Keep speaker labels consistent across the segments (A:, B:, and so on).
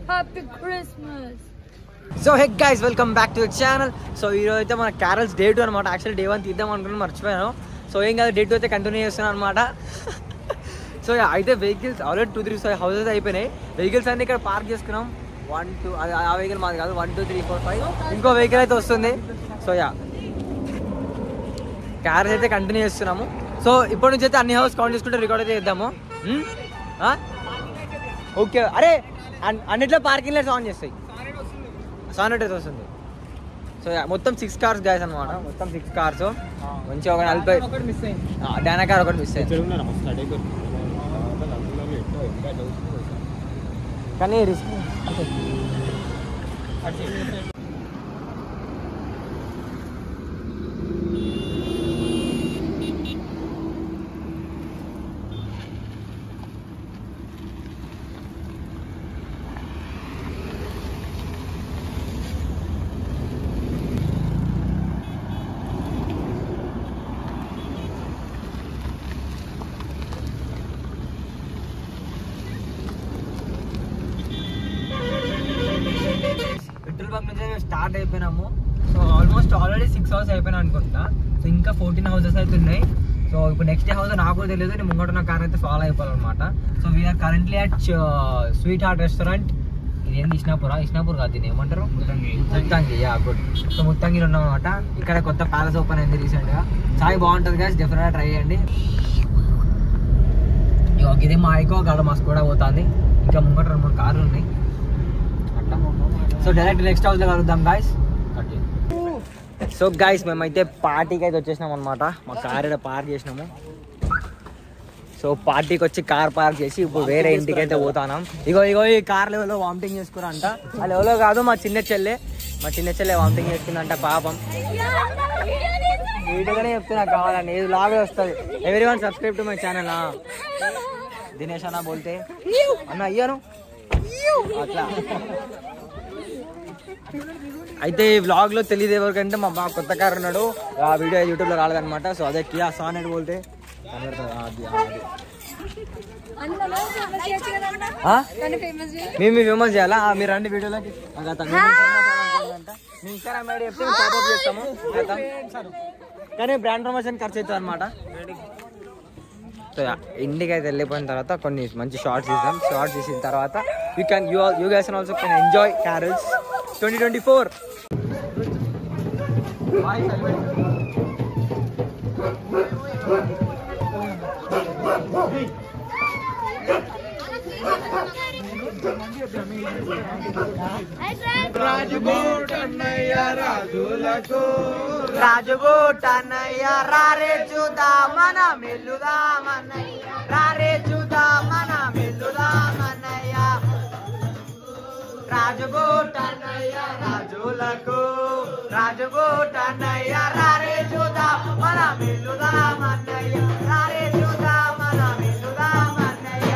A: Happy Christmas.
B: So hey guys welcome back to the channel. So ఈరోజు అయితే మన carols day 2 అనమాట. Actually day 1 తీద్దాం అనుకున్నాను, మర్చిపోయాను. సో ఏం కాదు, డే 2 అయితే కంటిన్యూ చేస్తున్నాను అనమాట. సో అయితే వెహికల్స్ ఆల్రెడీ 2-3 హౌసెస్ అయిపోయినాయి. వెహికల్స్ అన్ని ఇక్కడ పార్క్ చేసుకున్నాం. 1-2 ఆ వెహికల్ మాది కాదు, 1 2 3 4 5 ఇంకో వెహికల్ అయితే వస్తుంది. సో క్యారల్స్ అయితే కంటిన్యూ చేస్తున్నాము. సో ఇప్పటి నుంచి అయితే అన్ని హౌస్ కౌంట్ చేసుకుంటే రికార్డ్ అయితే చేద్దాము. ఓకే, అరే అన్నిట్లో పార్కింగ్ లైట్స్ ఆన్ చేస్తాయి, సానెట్ అయితే వస్తుంది. సో మొత్తం 6 కార్స్ గైస్ అనమాట. మొత్తం 6 కార్స్ మంచిగా ఒక 40 డానా కార్ ఒకటి మిస్ అయింది. కానీ రిస్క్ పెట్రోల్ బంక్ నుంచి స్టార్ట్ అయిపోయినాము. సో ఆల్మోస్ట్ ఆల్రెడీ 6 హౌస్ అయిపోయినా అనుకుంటా. సో ఇంకా 14 హౌసెస్ అయితే ఉన్నాయి. సో ఇప్పుడు నెక్స్ట్ హౌస్ నాకు తెలియదు, నేను ముంగట నా కార్ అయితే ఫాలో అయిపోవాలన్నమాట. So we are currently at sweet heart restaurant. ఇదేంటి ఇష్నాపూర్ కాదు, దీన్ని ఏమంటారు, ముత్తంగి. గుడ్. సో ముత్తంగిలో ఉన్నాం అనమాట. ఇక్కడ కొత్త ప్యాలెస్ ఓపెన్ అయింది రీసెంట్గా. చాయ్ బాగుంటుంది గైస్, డెఫినెట్గా ట్రై చేయండి. ఇది మా ఐకో కాడ మా స్కూడా పోతుంది. ఇంకా ముంగట 2-3 కార్లు ఉన్నాయి. సో డైరెక్ట్ నెక్స్ట్ హౌస్ లో కలుద్దాం గాయస్. సో గాయస్ మేమైతే పార్టీకి అయితే వచ్చేసినాం అనమాట. మా కార్ ఇక్కడ పార్క్ చేసినాము. సో పార్టీకి వచ్చి కార్ పార్క్ చేసి ఇప్పుడు వేరే ఇంటికి అయితే పోతాం. ఇగో ఈ కార్ లెవెల్లో వామిటింగ్ చేసుకున్నారంట. అది ఎవరో కాదు, మా చిన్న చెల్లె వామిటింగ్ చేసుకుందంట పాపం. వీడియోగానే చెప్తున్నా కావాలని, ఇది లాగే వస్తుంది. Everyone subscribe to my channel. Dinesh అన్న బోల్తే అన్న అయ్యాను అట్లా. అయితే ఈ వ్లాగ్ లో తెలియదు ఎవరికంటే మా కొత్త కార్ ఉన్నాడు, ఆ వీడియో యూట్యూబ్ లో రాలేదన్నమాట. సో అదే కియా సానెట్ బోల్తే మేము ఫేమస్ చేయాలా? మీరు రండి వీడియోలోకి. ఇన్స్టాగ్రామ్ ఐడి చెప్తే పాపప్ చేస్తాము, కానీ బ్రాండ్ ప్రమోషన్ ఖర్చు అవుతుంది అనమాట. సో ఇంటికి అయితే వెళ్ళిపోయిన తర్వాత కొన్ని మంచి షార్ట్స్ తీసాం. షార్ట్స్ తీసిన తర్వాత you guys also can enjoy carols 2024. రాజుగోట్ అన్నయ్య రారే చూద్దామన మెల్లుదామన్నయ్య, రారే చూద్దామన మెల్లుదామన్నయ్య. రాజుగోట్ అన్నయ్య రాజులకు, రాజుగోట్ అన్నయ్య రారే చూద్దామన మెల్లుదామన్నయ్య, రారే చూద్దామన మెల్లుదామన్నయ్య.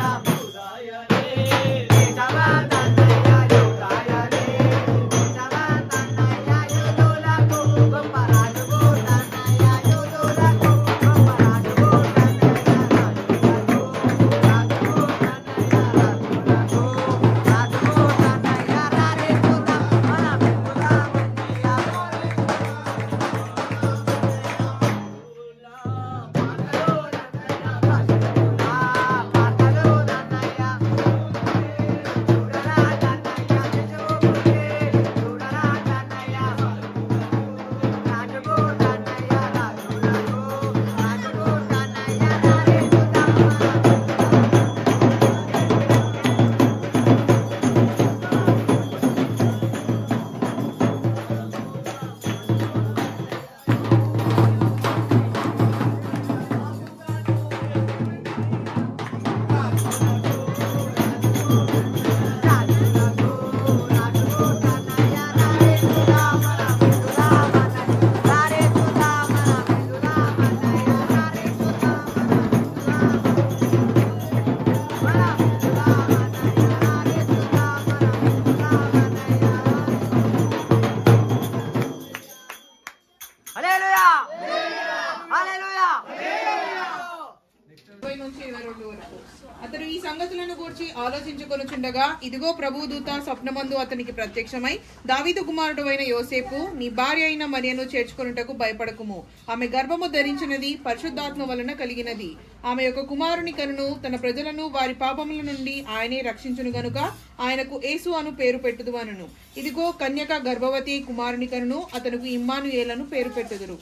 A: నిద్రించుచుండగా ఇదిగో ప్రభుదూత స్వప్నమందు అతనికి ప్రత్యక్షమై, దావీదు కుమారుడు అయిన యోసేపు, నీ భార్య అయిన మరియను చేర్చుకొనుటకు భయపడకుము. ఆమె గర్భము ధరించినది పరిశుద్ధాత్మ వలన కలిగినది. ఆమె యొక్క కుమారుని కనును, తన ప్రజలను వారి పాపముల నుండి ఆయనే రక్షించును గనుక ఆయనకు యేసు అను పేరు పెట్టుదు అనును. ఇదిగో కన్యక గర్భవతి కుమారుని కనును, అతనికి ఇమ్మానుయేలను పేరు పెట్టుదురు.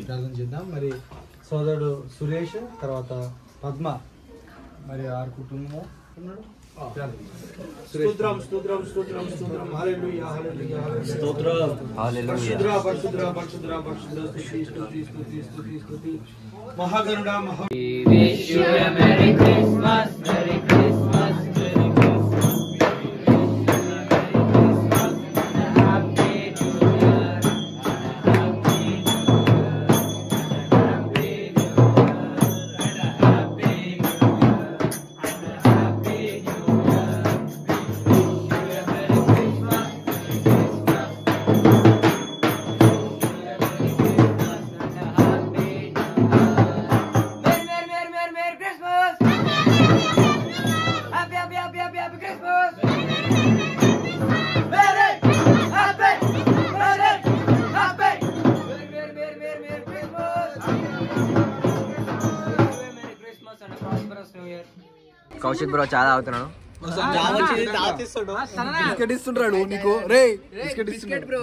C: ప్రార్థన చేద్దాం. మరి సోదరుడు సురేష్, తర్వాత పద్మ, మరి ఆరు కుటుంబం ఉన్నాడు. స్తోత్రం స్తోత్రం స్తోత్రం స్తోత్రం హల్లెలూయా హల్లెలూయా స్తోత్రం హల్లెలూయా పరిశుద్ధ పరిశుద్ధ పరిశుద్ధ స్తుతి స్తుతి స్తుతి స్తుతి స్తుతి మహాగరుడా మహా
B: wish you a merry Christmas merry Christmas merry Kaushik bro చాలా అవుతున్నాడు.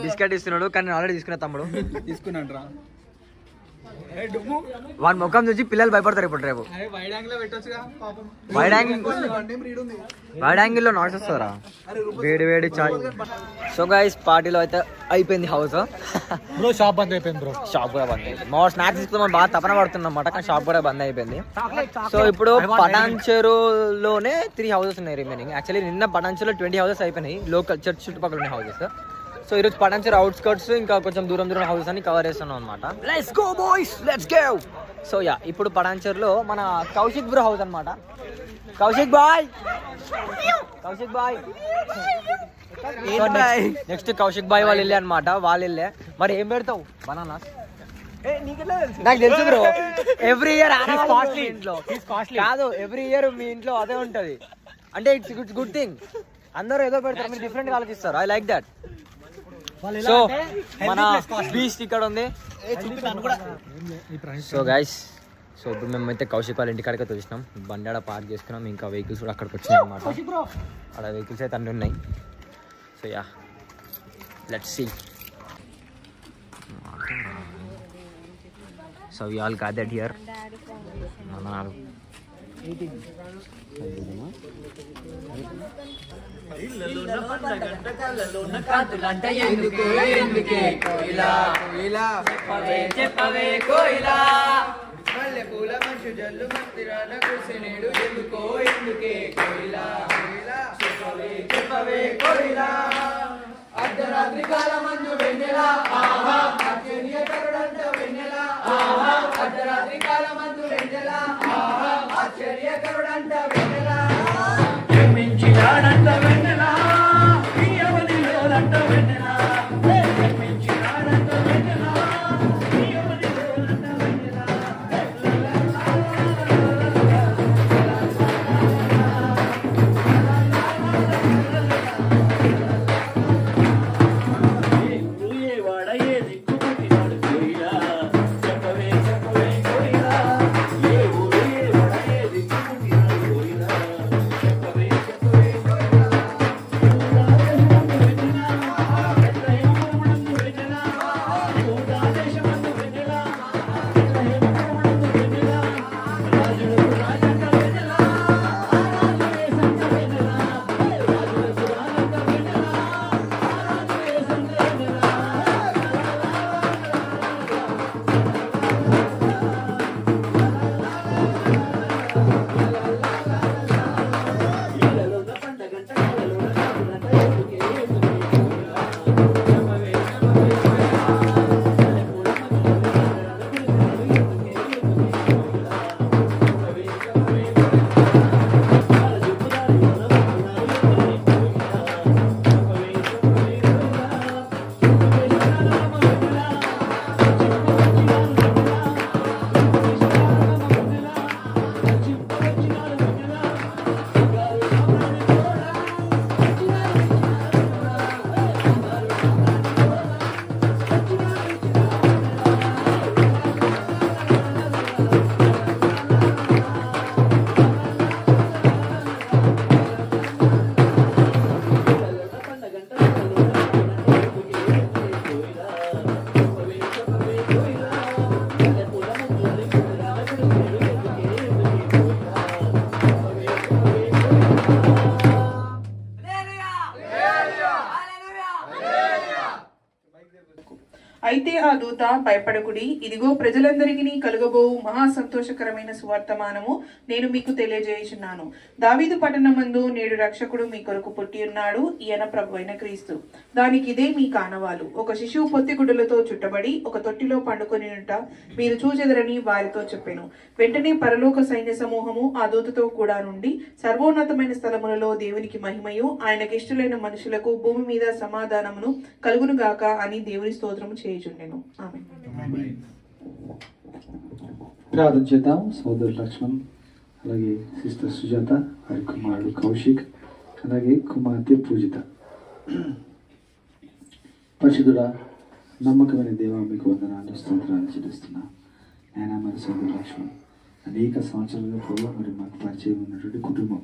B: బిస్కెట్ ఇస్తున్నాడు కానీ ఆల్రెడీ తీసుకున్నా తమ్ముడు.
C: తీసుకున్నాడు రా.
B: వాడి ముఖం చూసి పిల్లలు భయపడతారు ఇప్పుడు రేపు. వైడ్ యాంగిల్ లో నాయిస్ వస్తారా? వేడి వేడి చాయ్. సో గైస్ పార్టీలో అయితే అయిపోయింది హౌస్.
C: బ్రో షాప్ బంద్ అయిపోయింది బ్రో.
B: షాప్ కూడా బంద్ అయిపోయింది. మా స్నాక్స్ తీసుకుని బాగా తపన పడుతున్నాం అన్నమాట, కానీ షాప్ కూడా బంద్ అయిపోయింది. సో ఇప్పుడు పటాన్చెరులోనే 3 హౌసెస్ ఉన్నాయి రిమైనింగ్. యాక్చువల్లీ నిన్న పటాన్చెరులో 20 హౌసెస్ అయిపోయినాయి, లోకల్ చర్చ్ చుట్టుపక్కల ఉన్న హౌసెస్. సో ఈరోజు పటాన్చెరు అవుట్స్కర్ట్స్ ఇంకా కొంచెం దూరం దూరం హౌసెస్ అన్ని కవర్ చేస్తున్నాం అనమాట. Let's go boys let's go. So yeah ఇప్పుడు పటాన్చెరులో మన కౌశిక్ బ్రో హౌస్ అనమాట. Kaushik boy, Kaushik boy. Next Kaushik boy వాళ్ళు వెళ్ళే అనమాట. వాళ్ళు వెళ్ళే మరి ఏం పెడతావు? బనానాస్. నాకు తెలుసు బ్రో, ఎవ్రీ ఇయర్ ఇంట్లో కాదు, ఎవ్రీ ఇయర్ మీ ఇంట్లో అదే ఉంటది. అంటే ఇట్స్ గుడ్ థింగ్. అందరూ ఏదో పెడతారు, మీరు డిఫరెంట్ గా ఆలోచిస్తారు. I like that. సో మన బీచ్ ఇక్కడ ఉంది. సో గైస్, సో ఇప్పుడు మేమైతే కౌశిక్ వాళ్ళ ఇంటికాడికి చూసినాం. బండి ఆడ పార్క్ చేసుకున్నాం, ఇంకా వెహికల్స్ కూడా అక్కడికి వచ్చినాయి అనమాట. అక్కడ వెహికల్స్ అయితే అన్నీ ఉన్నాయి. So yeah let's see. So we all gathered here. చెప్పవే కోయిలా, మల్లె పూల మంచు జల్లు మందిరాన కుసినేడు ఎందుకో ఎందుకే కోయిలా, చెప్పవే కోయిలా, అర్ధరాత్రి కాల మంచు వెన్నెలా, ఆహా ఆశ్చర్యకరుడంట వెన్నెలా, ఆహా అర్ధరాత్రి కాల మంచు వెన్నెలా, ఆహా ఆశ్చర్యకరుడంట వెన్నెలా, జన్మించినాడంట వెన్నెలా, ఈ అవనిలోనంట వెన్నెలా, జన్మించినాడంట వెన్నెలా, ఈ అవనిలోనంట వెన్నెలా.
A: ఆ దూత, భయపడకుడి, ఇదిగో ప్రజలందరికీ కలుగబోవు మహా సంతోషకరమైన సువర్తమానము నేను మీకు తెలియజేయుచున్నాను. దావీదు పట్టణమందు నేడు రక్షకుడు మీ కొరకు పుట్టి ఉన్నాడు, ఈయన ప్రభువైన క్రీస్తు. దానికి ఇదే మీ కానవాలు. ఒక శిశువు పొత్తిగుడ్డలతో చుట్టబడి ఒక తొట్టిలో పండుకొని మీరు చూచెదరని వారితో చెప్పెను. వెంటనే పరలోక సైన్య సమూహము ఆ దూతతో కూడా నుండి సర్వోన్నతమైన స్థలములలో దేవునికి మహిమయు, ఆయనకిష్టులైన మనుషులకు భూమి మీద సమాధానమును కలుగును గాక అని దేవుని స్తోత్రము చేయుచుండెను. ఆమేన్.
C: ప్రార్థన చేద్దాం. సోదరు లక్ష్మణ్, అలాగే సిస్టర్ సుజాత, వారి కుమారుడు కౌశిక్, అలాగే కుమార్తె పూజిత. పరిశుద్ధుడా, నమ్మకమైన దేవ, మీకు వందనాలు, స్తోత్రాలు చెల్లిస్తున్నా. నేను మరి సోదరు లక్ష్మణ్ అనేక సంవత్సరాలుగా ప్రభు మరి మాకు పరిచయం ఉన్నటువంటి కుటుంబం.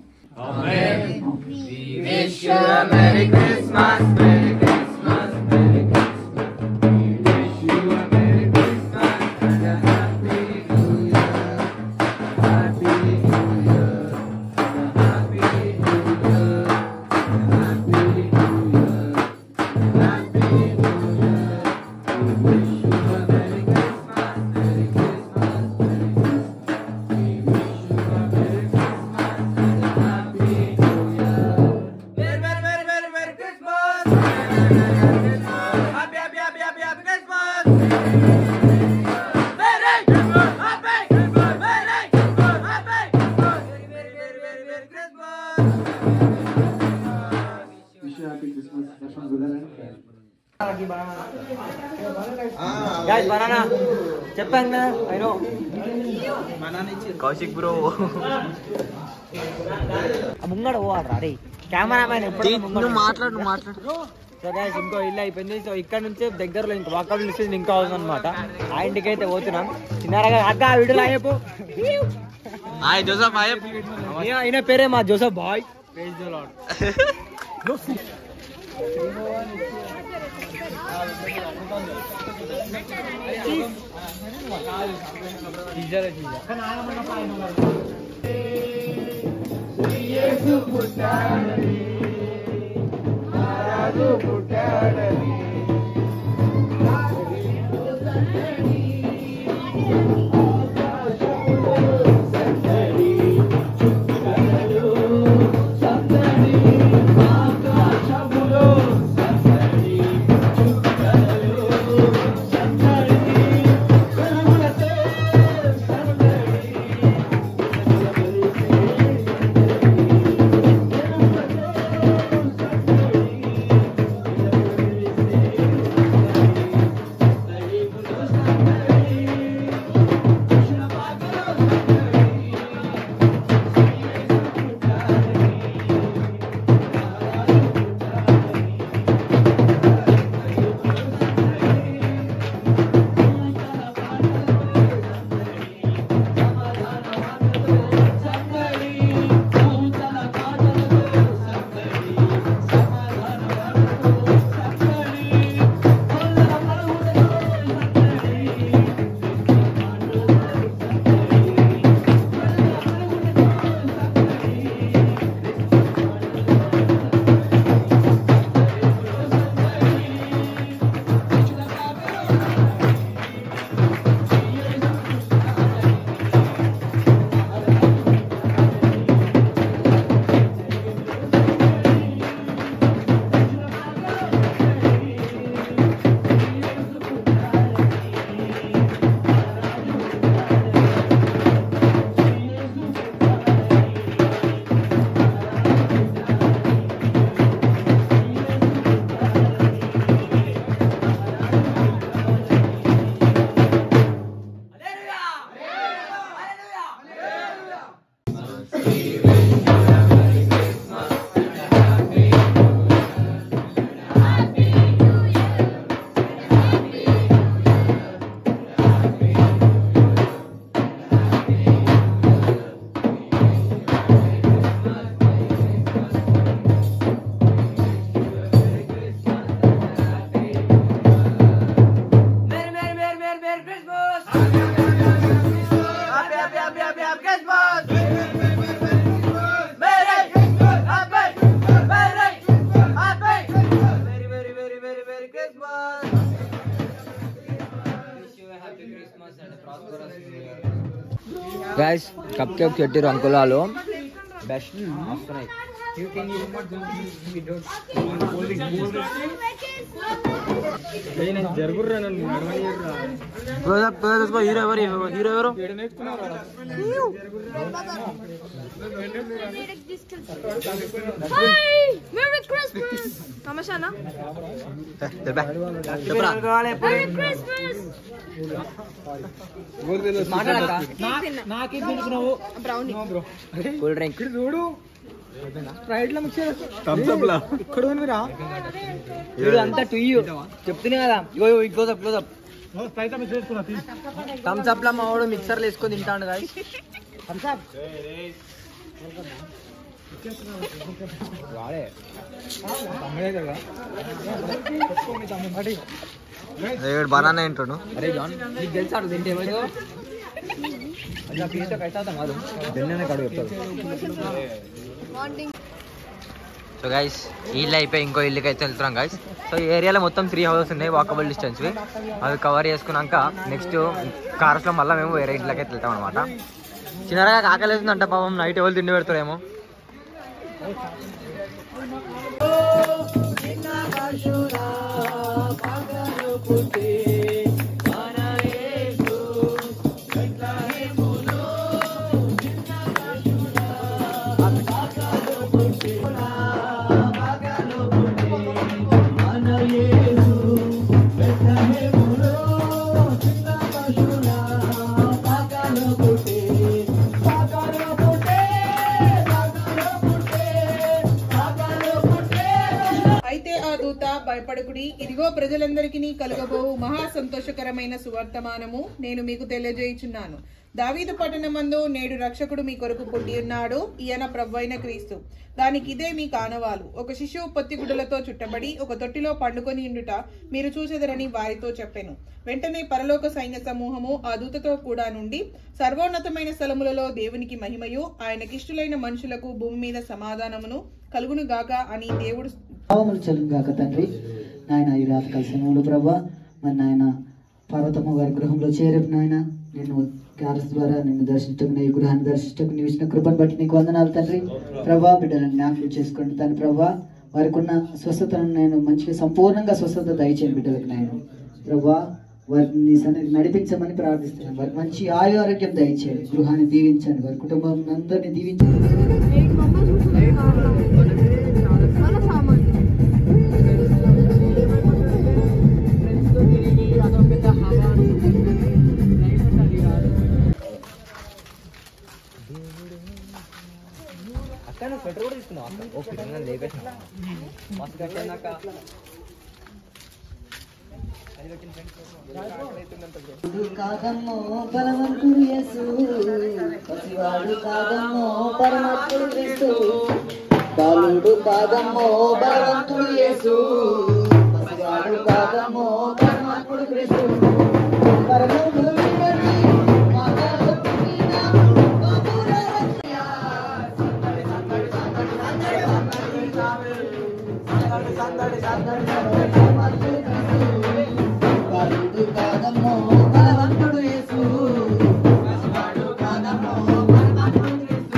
B: బనానా చెప్పాను కదా, అయినో కౌశిక్ బ్రో ముంగడ పోవాలరా. అరే కెమెరామ్యాన్ ఎప్పుడు మాట్లాడు. సో గైస్, ఇంకో ఇల్లు అయిపోయింది. సో ఇక్కడ నుంచి దగ్గరలో ఇంకో వాకౌట్ నుంచి ఇంకో హౌస్ అనమాట. ఆ ఇంటికి అయితే పోతున్నాం. చిన్నారగా అక్క వీడియోలో అయ్యపు ఈయన పేరే మా Joseph boy. Guys cup cake పెట్టారు అంకులాలు బెస్ట్ వస్తున్నాయి. హీరో ఎవరు హీరో ఎవరు కూల్ డ్రింక్ చూడు అంతా టుయ్యు చెప్తున్నా కదా థమ్స్ అప్ లా మా వాడు మిక్సర్లు వేసుకొని తింటాడు కదా. బనానా ఏంటాడు అరే జాన్ నీకు తెలుసా తింటే సో గైస్ ఇల్లు అయిపోయి ఇంకో ఇల్లుకి అయితే వెళ్తున్నాం గైస్. సో ఈ ఏరియాలో మొత్తం 3 houses ఉన్నాయి వాకబుల్ డిస్టెన్స్వి. అవి కవర్ చేసుకున్నాక నెక్స్ట్ కార్స్లో మళ్ళీ మేము వేరే ఇంట్లోకి అయితే వెళ్తాం అనమాట. చిన్నగా ఆకలి వేస్తుందంట పాపం, నైట్ ఎవరు తిండి పెడతారేమో.
A: భయపడకుడి, ఇదిగో ప్రజలందరికీ కలుగబోవు మహా సంతోషకరమైన సువర్తమానము నేను మీకు తెలియజేయుచున్నాను. దావీదు పట్టణమందు నేడు రక్షకుడు మీ కొరకు పుట్టి ఉన్నాడు, ఈయన ప్రభువైన క్రీస్తు. దానికి ఇదే మీ కానవాలు. ఒక శిశువు పొత్తిగుడ్డలతో చుట్టబడి ఒక తొట్టిలో పండుకొని ఉండుట మీరు చూచెదరని వారితో చెప్పెను. వెంటనే పరలోక సైన్య సమూహము ఆ దూతతో కూడా నుండి సర్వోన్నతమైన స్థలములలో దేవునికి మహిమయు ఆయనకిష్టులైన మనుషులకు భూమి మీద సమాధానమును కలుగును గాక అని దేవుడు
D: చలును గాక. తండ్రి నాయన ఈ రాత్రికాల సమయంలో ప్రభా మరి నాయన పర్వతమ్మ గారి గృహంలో చేరేపు నాయన నేను క్యారస్ ద్వారా నిన్ను దర్శించటకు ఈ గృహాన్ని దర్శించటకు నీవు ఇచ్చిన కృపను బట్టి నీకు వందనాలు తండ్రి. ప్రభా బిడ్డలను జ్ఞాపకం చేసుకోండి తండ్రి. ప్రభా వారికి ఉన్న స్వస్థతను నేను మంచిగా సంపూర్ణంగా స్వస్థత దయచేయండి బిడ్డలకు నేను ప్రభా వారిని నీ సన్నిధికి నడిపించమని ప్రార్థిస్తున్నాను. వారికి మంచి ఆరోగ్యం దయచేయండి, గృహాన్ని దీవించండి, వారి కుటుంబం అందరినీ దీవించండి.
B: అక్కడ స్వెటర్ కూడా తీసుకున్నావు ఓకే లేపేసిన మస్తు కట్టినాక
D: కాదమ్మో బలవంతుడు యేసు, పసివాడు కాదమ్మో పరమాత్ముడు క్రీస్తు. బాలుడు కాదమ్మో బలవంతుడు యేసు, పసివాడు కాదమ్మో పరమాత్ముడు క్రీస్తు. పరలోకము విడిచి మానవ పుట్టిన బాబుల రక్షణ. సందడి పరమాత్ముడు క్రీస్తు. బాలుడు కాదమ్మో బలవంతుడు యేసు, పసివాడు కాదమ్మో పరమాత్ముడు క్రీస్తు.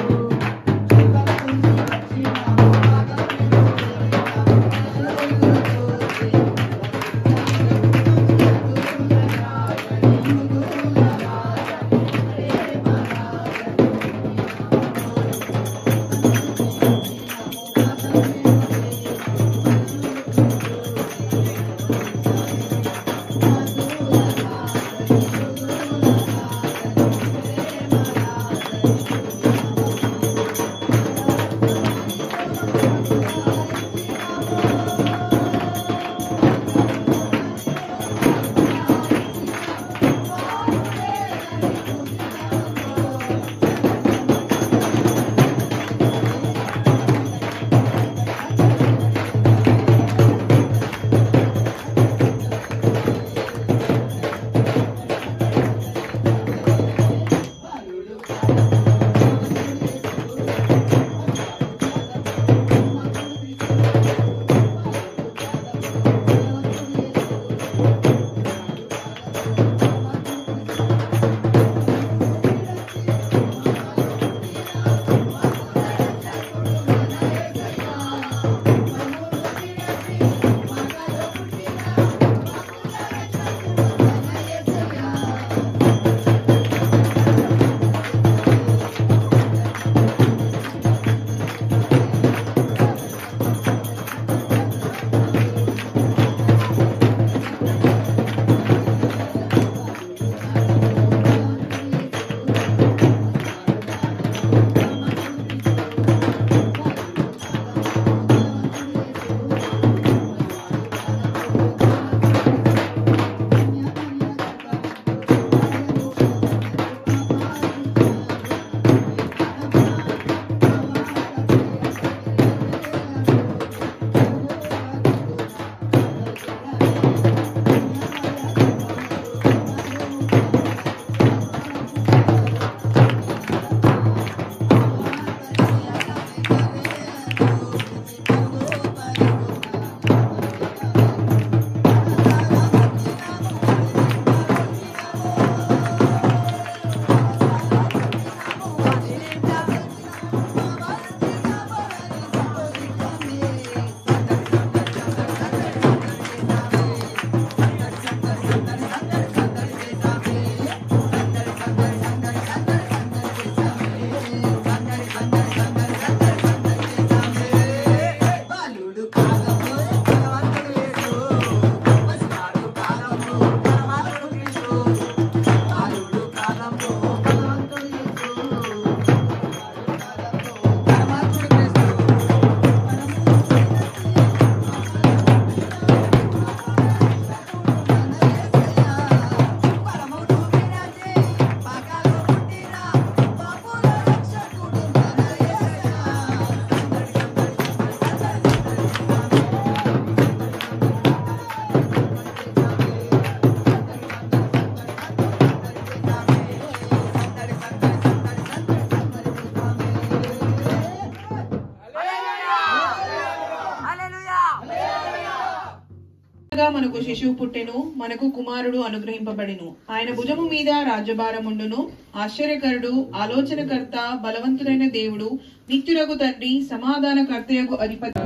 A: మనకు శిశువు పుట్టెను, మనకు కుమారుడు అనుగ్రహింపబడెను. ఆయన భుజము మీద రాజ్యభారముండును. ఆశ్చర్యకరుడు, ఆలోచనకర్త, బలవంతుడైన దేవుడు, నిత్యుడగు తండ్రి, సమాధానకర్తయగు అధిపతి.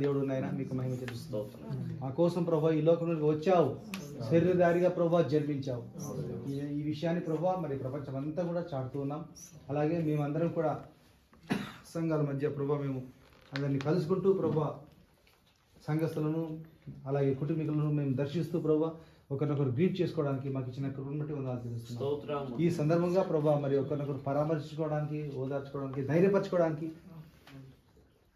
C: దేవుడు నాయన మీకు మహిమ చెల్లిస్తున్నావు. మా కోసం ప్రభా ఈ లోకంలోకి వచ్చావు, శరీరధారిగా ప్రభా జన్మించావు. ఈ విషయాన్ని ప్రభా మరి ప్రపంచం అంతా కూడా చాటుతూ ఉన్నాం. అలాగే మేమందరం కూడా సంఘాల మధ్య ప్రభా మేము అందరినీ కలుసుకుంటూ ప్రభా సంఘస్థులను అలాగే కుటుంబీకులను మేము దర్శిస్తూ ప్రభా ఒకరినొకరు గ్రీట్ చేసుకోవడానికి మాకు ఇచ్చిన కృపను బట్టి వందనాలు తెలుస్తున్నాం. ఈ సందర్భంగా ప్రభా మరి ఒకరినొకరు పరామర్శించుకోవడానికి, ఓదార్చుకోవడానికి, ధైర్యపరచుకోవడానికి,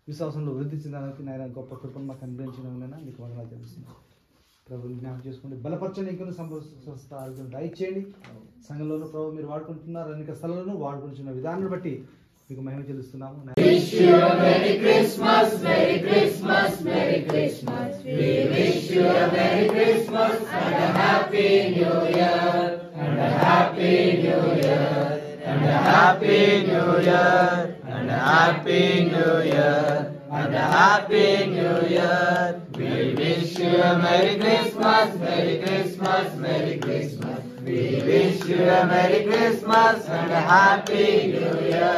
C: విశ్వాసంలో వృద్ధి చెందడానికి నాయన గొప్ప కృపను మాకు అనుగ్రహించిన మీకు వందనాలు తెలుస్తున్నాం. ప్రభుని జ్ఞాపకం చేసుకోండి, బలపరచండి, ఇంకా స్వస్థ ఆరోగ్యం దయచేయండి. సంఘంలోనూ ప్రభు మీరు వాడుకుంటున్నారు, అనేక స్థలాలను వాడుకుంటున్న విధానాన్ని బట్టి మీకు మహిమ చెల్లిస్తున్నాము.
E: And a happy new year, and a happy new year. We wish you a Merry Christmas, Merry Christmas, Merry Christmas. We wish you a Merry Christmas and a happy new year.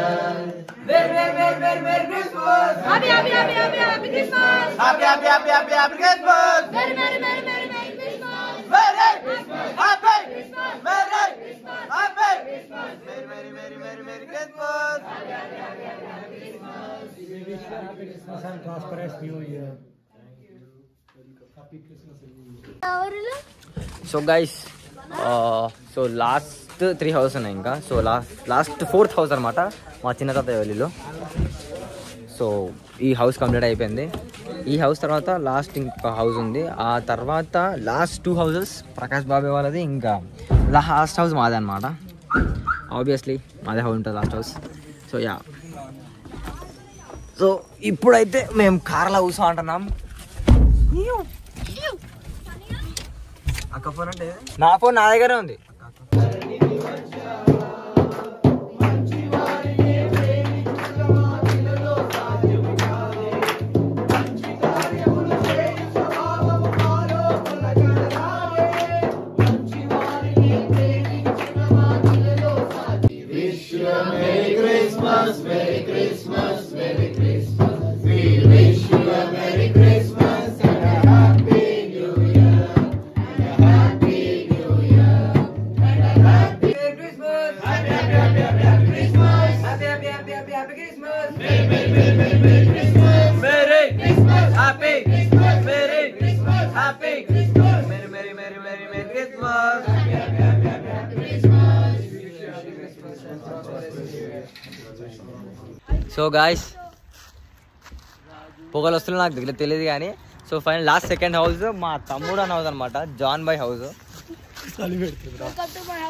E: Merry Christmas. Happy Christmas. Happy Christmas. Merry Christmas. Merry Christmas. Happy Christmas. Merry Christmas. Merry Christmas.
C: We wish you a happy Christmas and prosperous New Year. Happy Christmas and New Year.
B: So guys so last 3 house ఉన్నాయి ఇంకా. So last 4th house అనమాట మా చిన్న తాతయ్య వెళ్ళిలో. So ఈ house complete అయిపోయింది. ఈ house తర్వాత లాస్ట్ ఇంకొక హౌస్ ఉంది. ఆ తర్వాత లాస్ట్ 2 హౌసెస్ ప్రకాష్ బాబే వాళ్ళది, ఇంకా లాస్ట్ హౌస్ మాదే అనమాట. ఆబ్వియస్లీ మాదే హౌస్ ఉంటుంది last house. So yeah, so ఇప్పుడైతే మేము కార్లో కూర్చో అంటున్నాం. అక్క ఫోన్ అంటే నా ఫోన్ నా దగ్గరే ఉంది. సో గాయస్ పొగలు వస్తున్నా నాకు దగ్గర తెలియదు కానీ, so final last 2nd house మా తమ్ముడు అని హౌస్ అనమాట, జాన్ బాయ్ హౌస్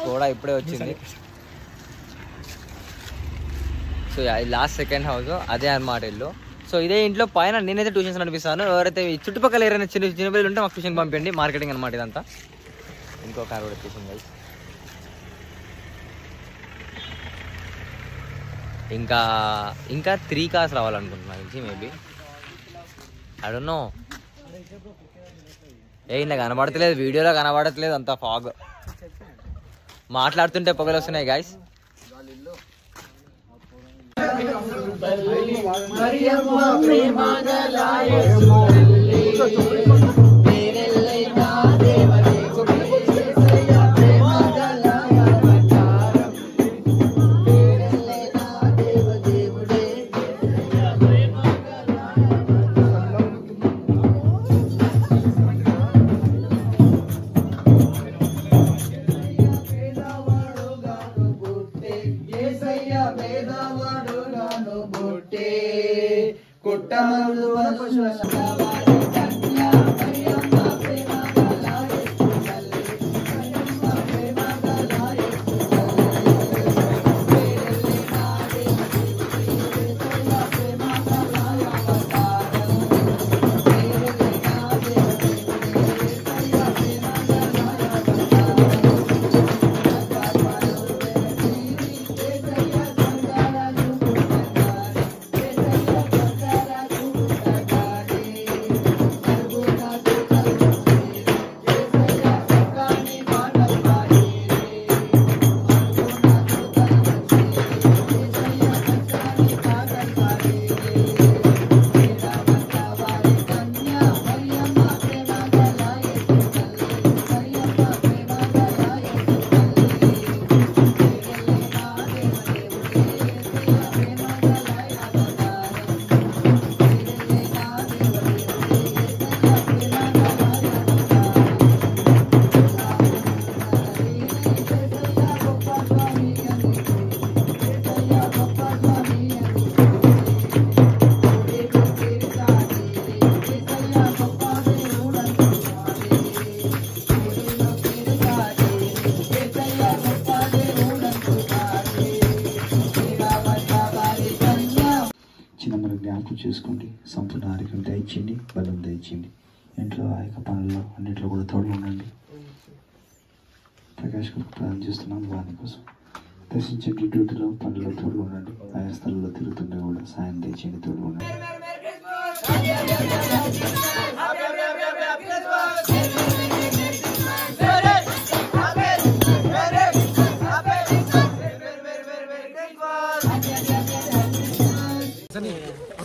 B: కూడా ఇప్పుడే వచ్చింది. సో లాస్ట్ 2nd హౌస్ అదే అనమాట ఇల్లు. సో ఇదే ఇంట్లో పైన నేనైతే ట్యూషన్స్ నడిపిస్తాను. ఎవరైతే చుట్టుపక్కల ఏరైనా చిన్న పిల్లలు ఉంటే మాకు ట్యూషన్ పంపించండి. మార్కెటింగ్ అనమాట ఇదంతా. ఇంకో కార్ కూడా ట్యూషన్ గైస్. ఇంకా 3 కార్స్ రావాలనుకుంటున్నాను మేబీ. ఐ డోంట్ నో, ఇలా కనబడతలేదు, వీడియోలో కనబడట్లేదు, అంత ఫాగ్. మాట్లాడుతుంటే పొగలు వస్తున్నాయి గాయస్.
E: పుట్టమందు
F: చేసుకోండి. సంపూర్ణ ఆరోగ్యం దయచేయండి, బలం దయచేయండి. ఇంట్లో ఆ యొక్క పనుల్లో అన్నింటిలో కూడా తోడు ఉండండి. ప్రకాష్ గారు ప్రార్థన చేస్తున్నాం వాని కోసం. దర్శించే డ్యూటీలో పనుల్లో తోడు ఉండండి. ఆయా స్థలంలో తిరుగుతుండే కూడా సాయం దయచేయండి, తోడు ఉండండి.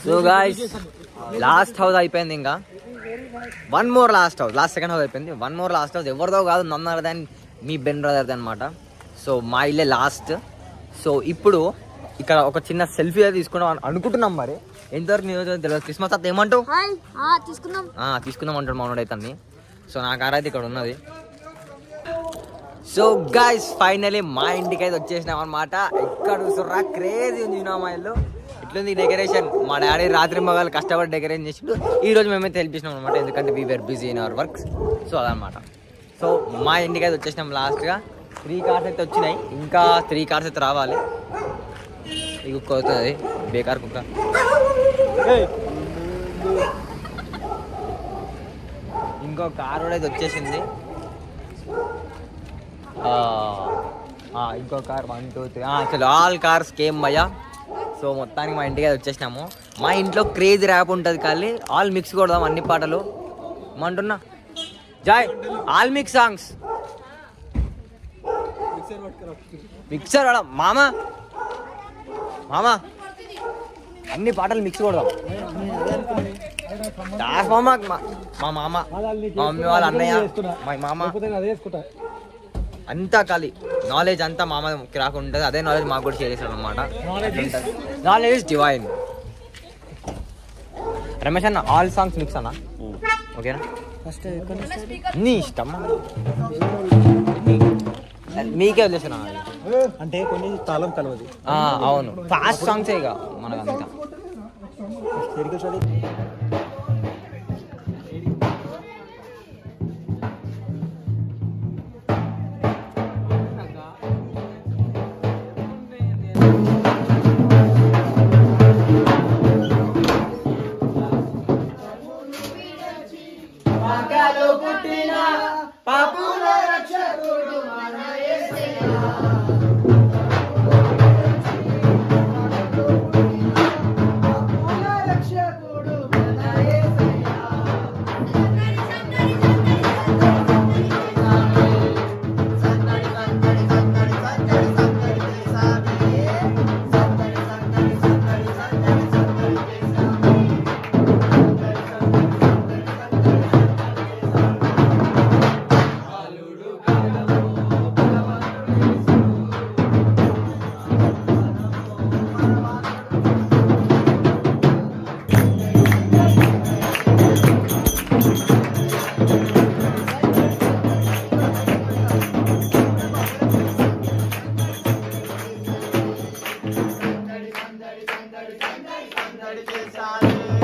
B: సో గాయ్స్ లాస్ట్ హౌస్ అయిపోయింది. ఇంకా one more last house, last second house అయిపోయింది. వన్ మోర్ లాస్ట్ హౌస్ ఎవరిదో కాదు, నన్ అదర్ దాన్ మీ బెన్ బ్రదర్ది అనమాట. సో మా ఇల్లే లాస్ట్. సో ఇప్పుడు ఇక్కడ ఒక చిన్న సెల్ఫీ అయితే తీసుకున్నాం అనుకుంటున్నాం. మరి ఎంతవరకు నేను తెలియదు. క్రిస్మస్ అత్త ఏమంటావు? తీసుకుందాం అంటాడు మనోడైతే అన్ని. సో నా కార్ అయితే ఇక్కడ ఉన్నది. సో గైస్ ఫైనలీ మా ఇంటికి అయితే వచ్చేసినాం అనమాట. ఎక్కడ చూస్తుర్రా క్రేజీ ఉంది మా ఇల్లు. ఇట్లుంది డెకరేషన్. మా డాడీ రాత్రి మగాళ్ళు కష్టపడి డెకరేషన్ చేసిండు. ఈ రోజు మేమైతే హెల్ప్ చేసినాం అనమాట, ఎందుకంటే we were busy in our works. So అదనమాట. సో మా ఇంటికి అయితే వచ్చేసినాం లాస్ట్గా. 3 కార్స్ అయితే వచ్చినాయి, ఇంకా 3 కార్స్ అయితే రావాలి. ఈ కుక్క అవుతుంది, బేకార్ కుక్క. ఇంకో కార్ కూడా అయితే వచ్చేసింది. ఇంకో కార్ 1 2 3 చలో ఆల్ కార్స్ కేమ్ భయ్యా. సో మొత్తానికి మా ఇంటికి అయితే వచ్చేసినాము. మా ఇంట్లో క్రేజీ ర్యాప్ ఉంటుంది, కానీ ఆల్ మిక్స్ కొడదాం అన్ని పాటలు. ఏమంటున్నా Joy all mix songs mixer మామ మామ అన్ని పాటలు మిక్స్ కొడదాం. మామ మా మామ మా మమ్మీ వాళ్ళ అన్నయ్య మా మామ అంతా ఖాళీ నాలెడ్జ్ అంతా మామ రాకుండా ఉంటుంది. అదే నాలెడ్జ్ మాకు కూడా షేర్ చేస్తాడు అనమాట. Knowledge is divine. రమేష్ అన్న ఆల్ సాంగ్స్ మిక్స్ అన్న, ఓకేనా? నీ ఇష్టం, మీకే వదిలేసాను.
C: అంటే కొన్ని తాళం కలవదు.
B: అవును, ఫాస్ట్ సాంగ్సే ఇక మనకంతా.
E: చేసాలి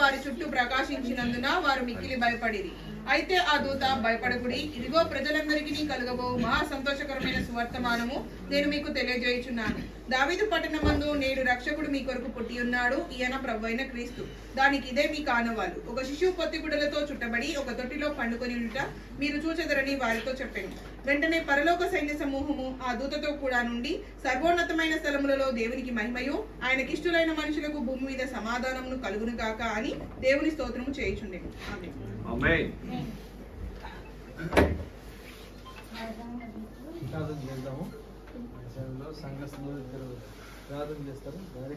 A: వారి చుట్టూ ప్రకాశించినందున వారు మిక్కిలి భయపడిరి. అయితే ఆ దూత, భయపడకుడి, ఇదిగో ప్రజలందరికీ కలుగబో మహా సంతోషకరమైన సువర్తమానము నేను మీకు తెలియజేయుచున్నాను. దావీదు పట్టణమందు నేడు రక్షకుడు మీ కొరకు పుట్టి ఉన్నాడు, ఈయన ప్రభువైన క్రీస్తు. దానికి ఇదే మీ కానవాలు. ఒక శిశువు పొత్తిగుడ్డలతో చుట్టబడి ఒక తొట్టిలో పండుకొని ఉంట మీరు చూచెదరని వారితో చెప్పాను. వెంటనే పరలోక సైన్య సమూహము ఆ దూతతో కూడా నుండి సర్వోన్నతమైన స్థలములలో దేవునికి మహిమయు, ఆయనకిష్టులైన మనుషులకు భూమి మీద సమాధానమును కలుగును గాక అని దేవుని స్తోత్రము చేయుచుండెను. ఆమేన్.
C: ప్రార్థన చేద్దాము. సంఘస్థులు ఇద్దరు ప్రార్థన చేస్తారు.
B: డాడీ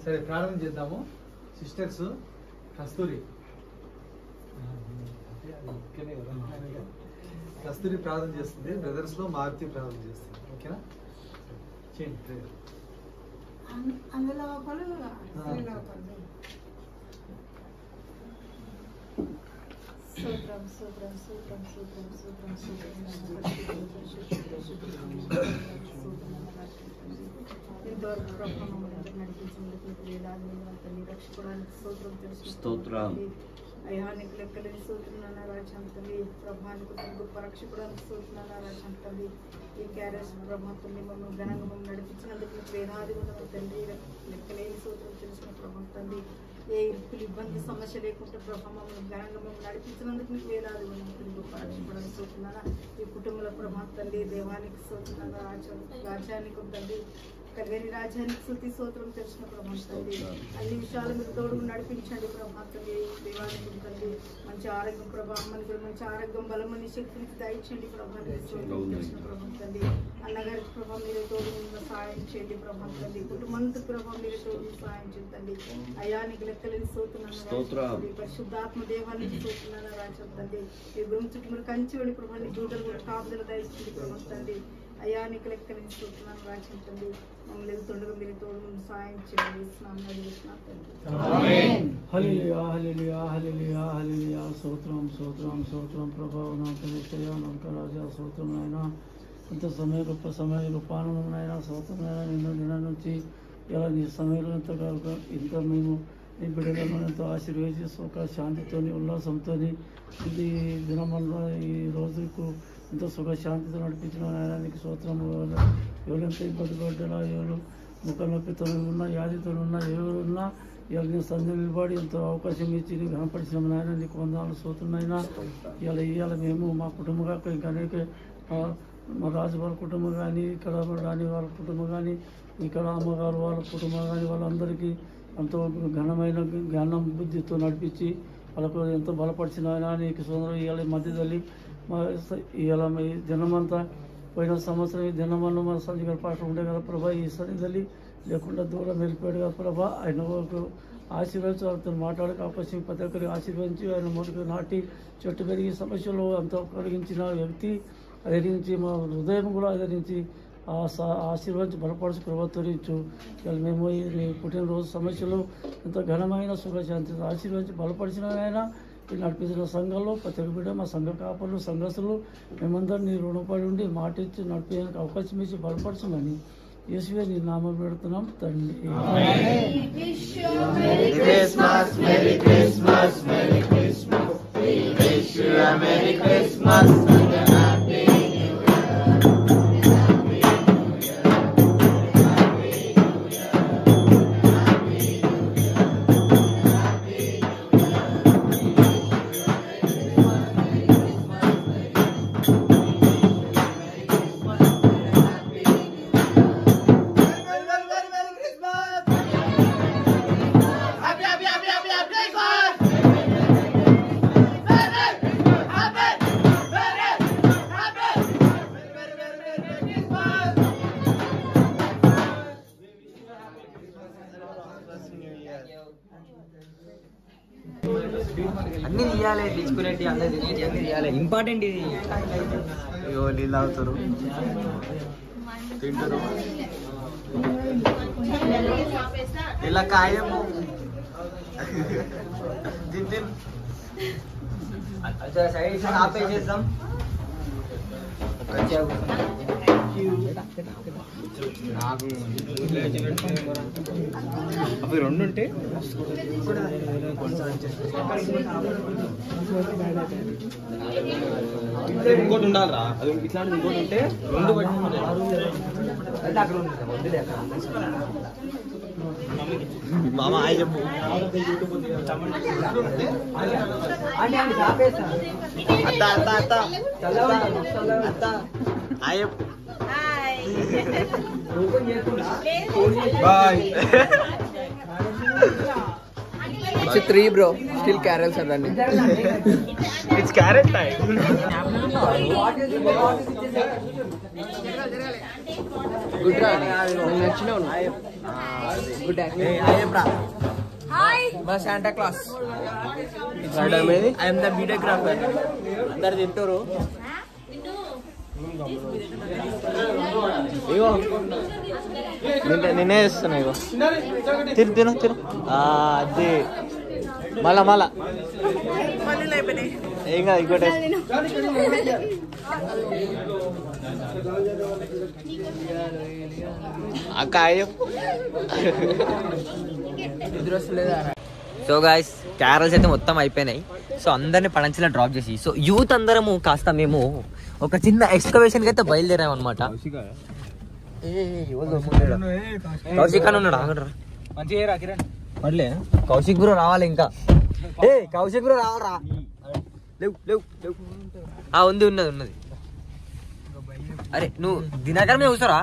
C: సరే ప్రార్థన చేద్దాము. సిస్టర్స్ కస్తూరి ప్రార్థన చేస్తుంది. బ్రదర్స్ లో మారుతి ప్రార్థన చేస్తుంది. ఓకేనా? చేయండి ప్రేయర్.
G: సూత్రం సూత్రం సూత్రం సూత్రం సూత్రం సూత్రం ఎంతవరకు ప్రభావం నడిపించినందుకు తల్లి రక్షకుడానికి సూత్రం తెలుసు. అయానికి లెక్కలేని సూత్రున్నాను రాజంతల్లి, ప్రభానికి గొప్ప రక్షకుడానికి సూత్రున్నాను రాజంతల్లి. ఈ క్యారెస్ ప్రభావంతో మమ్మల్ని ఘనంగా మమ్మల్ని నడిపించినందుకు వేలాది తండ్రి, లెక్కలేని సూత్రం తెలిసిన ప్రభావం తండ్రి. ఏ ఇరుకులు ఇబ్బంది సమస్య లేకుండా ప్రభావం మమ్మల్ని ఘనంగా మమ్మల్ని నడిపించినందుకు మీకు వేలాది గొప్ప రక్షకుడానికి సూత్రున్నాను. ఈ కుటుంబంలో ప్రభావం తండ్రి, దేవానికి సూత్రున్నాను, రాజ్యానికి తండ్రి, కలిగని రాజ్యానికి శృతి స్తోత్రం తెలిసిన ప్రభావం తండ్రి. అన్ని విషయాలు మీరు తోడు నడిపించండి ప్రభావం తండ్రి. దేవానికి తండ్రి మంచి ఆరోగ్యం ప్రభావం, మనకి మంచి ఆరోగ్యం, బలమని శక్తిని దయచేయండి ప్రభావం తెలిసిన ప్రభావం తండ్రి. అన్నగారికి ప్రభావం మీరే తోడు సహాయం చేయండి ప్రభావం తండ్రి. కుటుంబంతో ప్రభావం మీరే తోడు సహాయం చేయండి. అయానికి లెక్కలేని స్తోత్రున్నాను, పరిశుద్ధాత్మ దేవానికి స్తోత్రున్నాను రాజ్యం తండ్రి. ఈ భూమి చుట్టూ మీరు కంచి వెళ్ళి ప్రభావం దూతలు కూడా కాపుదల దయచేయండి ప్రభావం తండ్రి. అయానికి లెక్కలేని స్తోత్రున్నాను రాజ్యం తండ్రి. మమ్మల్ని తొండగా మీరు తోడు ముందు సహాయం చేయండి.
H: స్తోత్రం స్తోత్రం స్తోత్రం ప్రభావం రాజా స్తోత్రం నాయన. ఇంత సమయ గొప్ప సమయ రూపానం నాయన స్తోత్రం నాయన. నిన్న నిన్న నుంచి ఇలా నీ సమయంలో ఇంత మేము నీ బిడ్డలను ఎంతో ఆశీర్వదించి సుఖ శాంతితో ఉల్లాసంతో ఇది దినమంలో ఈ రోజుకు ఎంతో సుఖ శాంతితో నడిపించిన నాయన నీకు స్తోత్రం. ఎవరెంత ఇబ్బంది పడ్డా, ఎవరు ముఖ నొప్పితో ఉన్నా, వ్యాధితో ఉన్నా, ఎవరున్నా ఇవాళ నీ సంధి నిలబడి ఎంతో అవకాశం ఇచ్చి నీకు కనపరిచిన నాయన నీకు వందనాలు స్తోత్రమైనా. ఇవాళ మేము మా కుటుంబంగా ఇంకా అనేక మా రాజు వాళ్ళ కుటుంబం కానీ, ఇక్కడ రాణి వాళ్ళ కుటుంబం కానీ, ఇక్కడ అమ్మగారు వాళ్ళ కుటుంబం కానీ, వాళ్ళందరికీ ఎంతో ఘనమైన జ్ఞానం బుద్ధితో నడిపించి వాళ్ళకు ఎంతో బలపరిచిన ఆయన నీకు సోదరు. ఇవాళ మధ్యದಲ್ಲಿ ఇవాళ ఈ దినమంతా పోయిన సంవత్సరం ఈ దినమన్న మా సంజయ్ గారి పాట ఉండే కదా ప్రభా, ఈ సన్నిధి లేకుండా దూరం వెళ్ళిపోయాడు కదా ప్రభా. ఆయన ఆశీర్వదించి వాళ్ళతో మాట్లాడక అవకాశం ప్రతి ఒక్కరికి ఆశీర్వదించి ఆయన మొదటి నాటి చెట్టు పెరిగి సమస్యలు అంతా కలిగించిన వ్యక్తి, అధిరించి మా హృదయం కూడా అధిరించి ఆశీర్వదించి బలపరచు ప్రభుత్వరించు. ఇవాళ మేము ఈ పుట్టినరోజు సమస్యలు ఎంతో ఘనమైన సుఖశాంతి ఆశీర్వదించి బలపరిచిన ఆయన ఈ నడిపించిన సంఘంలో ప్రతి ఒక్క బిడ్డ మా సంఘ కాపర్లు సంఘస్థులు మేమందరం నీ రుణపడి ఉండి మాట ఇచ్చి నడిపేయడానికి అవకాశం ఇచ్చి బలపరచమని యేసువే నీ నామం పెడుతున్నాం తండ్రి.
B: అన్ని తీయాలి, తీసుకునేటి అందరు తినేటి అన్ని తీయాలి. ఇంపార్టెంట్ ఇది.
E: నీళ్ళు తాగుతారు, తింటారు, ఇలా కాయము తిని
B: సైడ్ ఆపేసేద్దాం.
C: అవి రెండు ఉంటే ఇంకోటి ఉండాలిరా. అది ఇట్లాంటి ఇంకోటి ఉంటే రెండు మామ ఆయ చెప్పు. అత్త అత్త అత్త అత్త ఆయ bye.
E: It's 3 bro. Still carols are running.
C: It's carrot time.
E: Good run. Nachinavu. Good acting.
B: Hi. మా Santa Claus.
E: I am the videographer. అందరు తింటారు. ఇగో నిన్నే చేస్తున్నా. ఇగో తిను తిను తిను. అది మళ్ళా మళ్ళా ఏం కాదు ఇంకోటి అక్క
B: సో గాయస్ క్యారల్స్ అయితే మొత్తం అయిపోయినాయి. సో అందరిని పడంచిలా డ్రాప్ చేసి సో యూత్ అందరము కాస్త మేము ఒక చిన్న ఎక్స్కవేషన్కి అయితే బయలుదేరాం అనమాట. కౌశిక్ అని ఉన్నాడు ఆగడరా పడలే. కౌశిక్ బ్రో రావాలి ఇంకా. కౌశిక్ బ్రో రావాలరా. లేవు లేవు లేవు. ఉంది ఉన్నది ఉన్నది. అరే నువ్వు దినాకర్ మీద కూర్చోరా.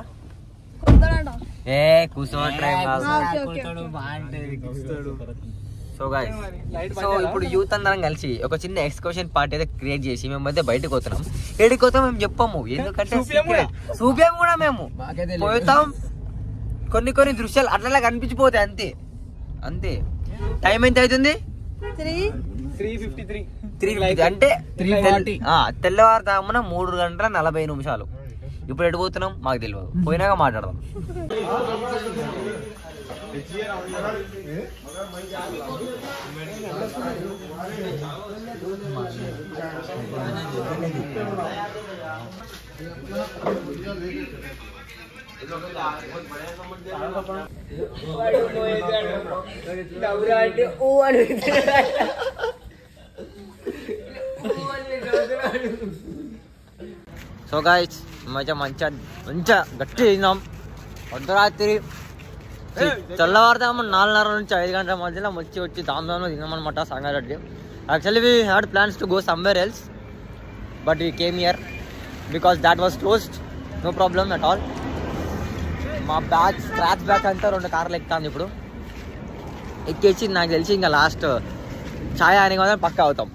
B: కూర్చోట్రా. సో గాయ్స్ సో ఇప్పుడు యూత్ అందరం కలిసి ఒక చిన్న ఎక్స్కర్షన్ పార్టీ అయితే క్రియేట్ చేసి మేము అయితే బయటకు పోతున్నాం. ఎడికి పోతాం మేము చెప్పాము, ఎందుకంటే చూపాము కూడా మేము పోతాం. కొన్ని కొన్ని దృశ్యాలు అట్లా కనిపించిపోతాయి అంతే అంతే. టైం ఎంత అవుతుంది? 3:53 అంటే తెల్లవారుతామున 3:40 ఇప్పుడు ఎటు పోతున్నాం మాకు తెలియదు, పోయినాక మాట్లాడదాం. సో గాయ్స్ మంచిగా గట్టి తిన్నాం. అర్ధరాత్రి తెల్లవారుతాము 4:30 నుంచి 5 గంటల మధ్యలో వచ్చి దాంలో తిన్నామన్నమాట Sangareddy. Actually we had plans to go somewhere else but we came here because that was closed. No problem at all. మా బ్యాగ్ స్క్రాచ్ బ్యాగ్ అంతా 2 కార్లు ఎక్కుతాను. ఇప్పుడు ఎక్కేసి నాకు తెలిసి ఇంకా లాస్ట్ ఛాయ్ అని పక్కా అవుతాం.